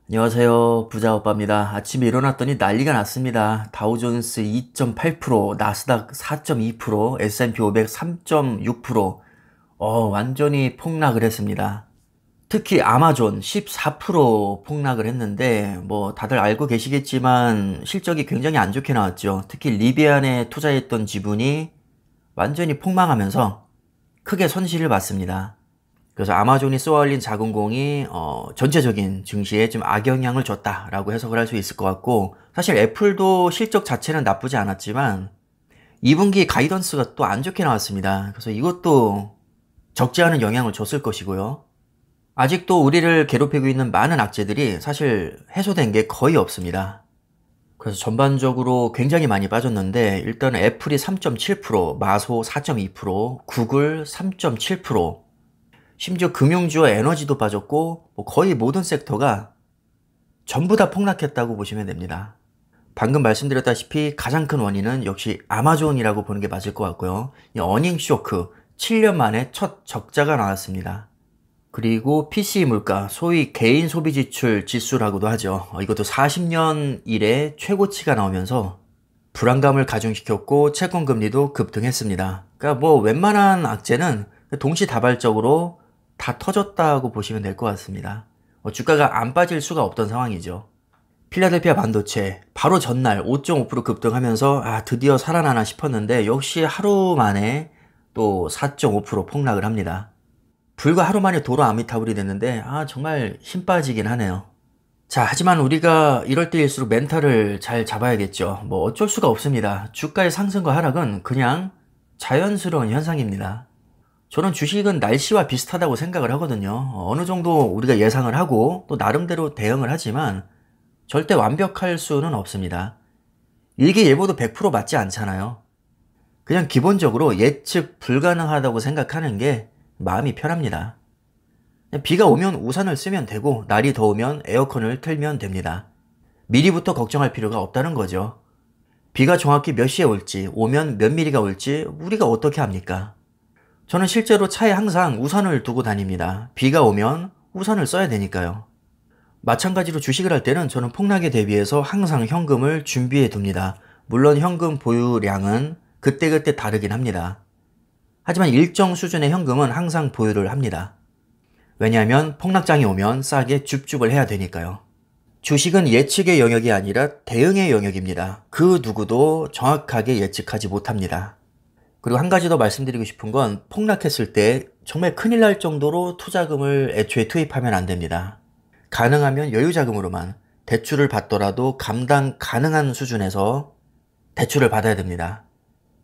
안녕하세요. 부자오빠입니다. 아침에 일어났더니 난리가 났습니다. 다우존스 2.8%, 나스닥 4.2%, S&P 500 3.6%, 완전히 폭락을 했습니다. 특히 아마존 14% 폭락을 했는데, 다들 알고 계시겠지만 실적이 굉장히 안 좋게 나왔죠. 특히 리비안에 투자했던 지분이 완전히 폭망하면서 크게 손실을 봤습니다. 그래서 아마존이 쏘아올린 작은 공이 전체적인 증시에 좀 악영향을 줬다라고 해석을 할 수 있을 것 같고, 사실 애플도 실적 자체는 나쁘지 않았지만 2분기 가이던스가 또 안 좋게 나왔습니다. 그래서 이것도 적지 않은 영향을 줬을 것이고요. 아직도 우리를 괴롭히고 있는 많은 악재들이 사실 해소된 게 거의 없습니다. 그래서 전반적으로 굉장히 많이 빠졌는데, 일단 애플이 3.7%, 마소 4.2%, 구글 3.7%, 심지어 금융주와 에너지도 빠졌고 거의 모든 섹터가 전부 다 폭락했다고 보시면 됩니다. 방금 말씀드렸다시피 가장 큰 원인은 역시 아마존이라고 보는 게 맞을 것 같고요. 이 어닝 쇼크, 7년 만에 첫 적자가 나왔습니다. 그리고 PC 물가, 소위 개인 소비 지출 지수라고도 하죠. 이것도 40년 이래 최고치가 나오면서 불안감을 가중시켰고 채권 금리도 급등했습니다. 그러니까 웬만한 악재는 동시다발적으로 다 터졌다고 보시면 될 것 같습니다. 주가가 안 빠질 수가 없던 상황이죠. 필라델피아 반도체 바로 전날 5.5% 급등하면서 드디어 살아나나 싶었는데 역시 하루 만에 또 4.5% 폭락을 합니다. 불과 하루 만에 도로 아미타불이 됐는데 정말 힘 빠지긴 하네요. 자, 하지만 우리가 이럴 때일수록 멘탈을 잘 잡아야겠죠. 어쩔 수가 없습니다. 주가의 상승과 하락은 그냥 자연스러운 현상입니다. 저는 주식은 날씨와 비슷하다고 생각을 하거든요. 어느 정도 우리가 예상을 하고 또 나름대로 대응을 하지만 절대 완벽할 수는 없습니다. 일기예보도 100% 맞지 않잖아요. 그냥 기본적으로 예측 불가능하다고 생각하는 게 마음이 편합니다. 비가 오면 우산을 쓰면 되고 날이 더우면 에어컨을 틀면 됩니다. 미리부터 걱정할 필요가 없다는 거죠. 비가 정확히 몇 시에 올지, 오면 몇 미리가 올지 우리가 어떻게 합니까? 저는 실제로 차에 항상 우산을 두고 다닙니다. 비가 오면 우산을 써야 되니까요. 마찬가지로 주식을 할 때는 저는 폭락에 대비해서 항상 현금을 준비해 둡니다. 물론 현금 보유량은 그때그때 다르긴 합니다. 하지만 일정 수준의 현금은 항상 보유를 합니다. 왜냐하면 폭락장이 오면 싸게 줍줍을 해야 되니까요. 주식은 예측의 영역이 아니라 대응의 영역입니다. 그 누구도 정확하게 예측하지 못합니다. 그리고 한 가지 더 말씀드리고 싶은 건 폭락했을 때 정말 큰일 날 정도로 투자금을 애초에 투입하면 안 됩니다. 가능하면 여유자금으로만 대출을 받더라도 감당 가능한 수준에서 대출을 받아야 됩니다.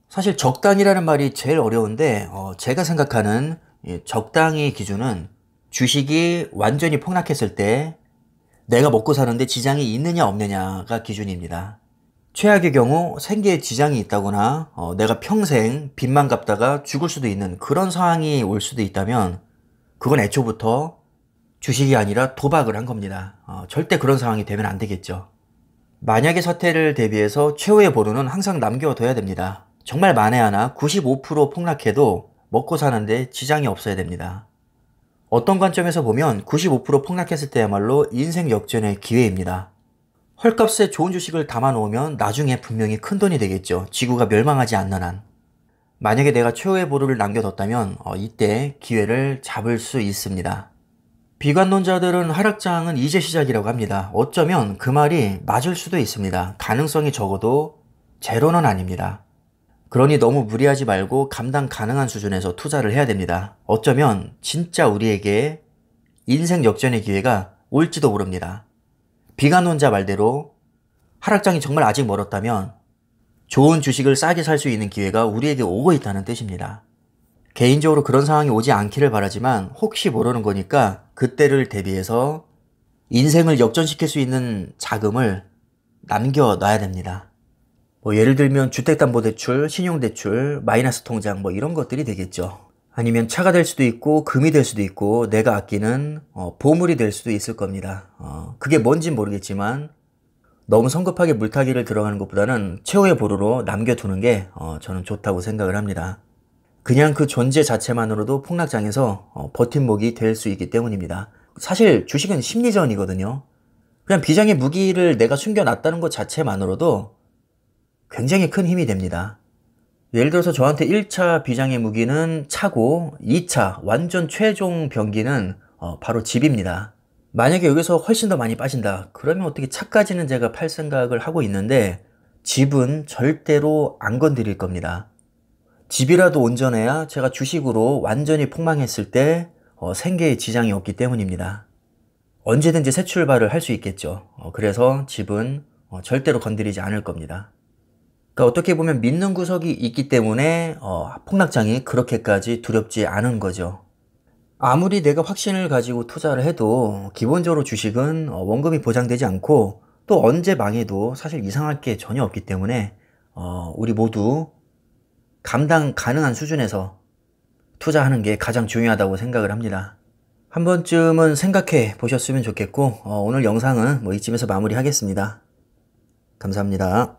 사실 적당이라는 말이 제일 어려운데 제가 생각하는 적당히 기준은 주식이 완전히 폭락했을 때 내가 먹고 사는데 지장이 있느냐 없느냐가 기준입니다. 최악의 경우 생계에 지장이 있다거나 내가 평생 빚만 갚다가 죽을 수도 있는 그런 상황이 올 수도 있다면 그건 애초부터 주식이 아니라 도박을 한 겁니다. 절대 그런 상황이 되면 안 되겠죠. 만약의 사태를 대비해서 최후의 보루는 항상 남겨둬야 됩니다. 정말 만에 하나 95% 폭락해도 먹고 사는데 지장이 없어야 됩니다. 어떤 관점에서 보면 95% 폭락했을 때야말로 인생 역전의 기회입니다. 헐값에 좋은 주식을 담아놓으면 나중에 분명히 큰돈이 되겠죠. 지구가 멸망하지 않는 한. 만약에 내가 최후의 보루를 남겨뒀다면 이때 기회를 잡을 수 있습니다. 비관론자들은 하락장은 이제 시작이라고 합니다. 어쩌면 그 말이 맞을 수도 있습니다. 가능성이 적어도 제로는 아닙니다. 그러니 너무 무리하지 말고 감당 가능한 수준에서 투자를 해야 됩니다. 어쩌면 진짜 우리에게 인생 역전의 기회가 올지도 모릅니다. 비관론자 말대로 하락장이 정말 아직 멀었다면 좋은 주식을 싸게 살 수 있는 기회가 우리에게 오고 있다는 뜻입니다. 개인적으로 그런 상황이 오지 않기를 바라지만 혹시 모르는 거니까 그때를 대비해서 인생을 역전시킬 수 있는 자금을 남겨놔야 됩니다. 예를 들면 주택담보대출, 신용대출, 마이너스 통장 이런 것들이 되겠죠. 아니면 차가 될 수도 있고 금이 될 수도 있고 내가 아끼는 보물이 될 수도 있을 겁니다. 그게 뭔진 모르겠지만 너무 성급하게 물타기를 들어가는 것보다는 최후의 보루로 남겨두는 게 저는 좋다고 생각을 합니다. 그냥 그 존재 자체만으로도 폭락장에서 버팀목이 될 수 있기 때문입니다. 사실 주식은 심리전이거든요. 그냥 비장의 무기를 내가 숨겨놨다는 것 자체만으로도 굉장히 큰 힘이 됩니다. 예를 들어서 저한테 1차 비장의 무기는 차고 2차 완전 최종 병기는 바로 집입니다. 만약에 여기서 훨씬 더 많이 빠진다. 그러면 어떻게 차까지는 제가 팔 생각을 하고 있는데 집은 절대로 안 건드릴 겁니다. 집이라도 온전해야 제가 주식으로 완전히 폭망했을 때 생계에 지장이 없기 때문입니다. 언제든지 새 출발을 할 수 있겠죠. 그래서 집은 절대로 건드리지 않을 겁니다. 그러니까 어떻게 보면 믿는 구석이 있기 때문에 폭락장이 그렇게까지 두렵지 않은 거죠. 아무리 내가 확신을 가지고 투자를 해도 기본적으로 주식은 원금이 보장되지 않고 또 언제 망해도 사실 이상할 게 전혀 없기 때문에 우리 모두 감당 가능한 수준에서 투자하는 게 가장 중요하다고 생각을 합니다. 한 번쯤은 생각해 보셨으면 좋겠고 오늘 영상은 이쯤에서 마무리하겠습니다. 감사합니다.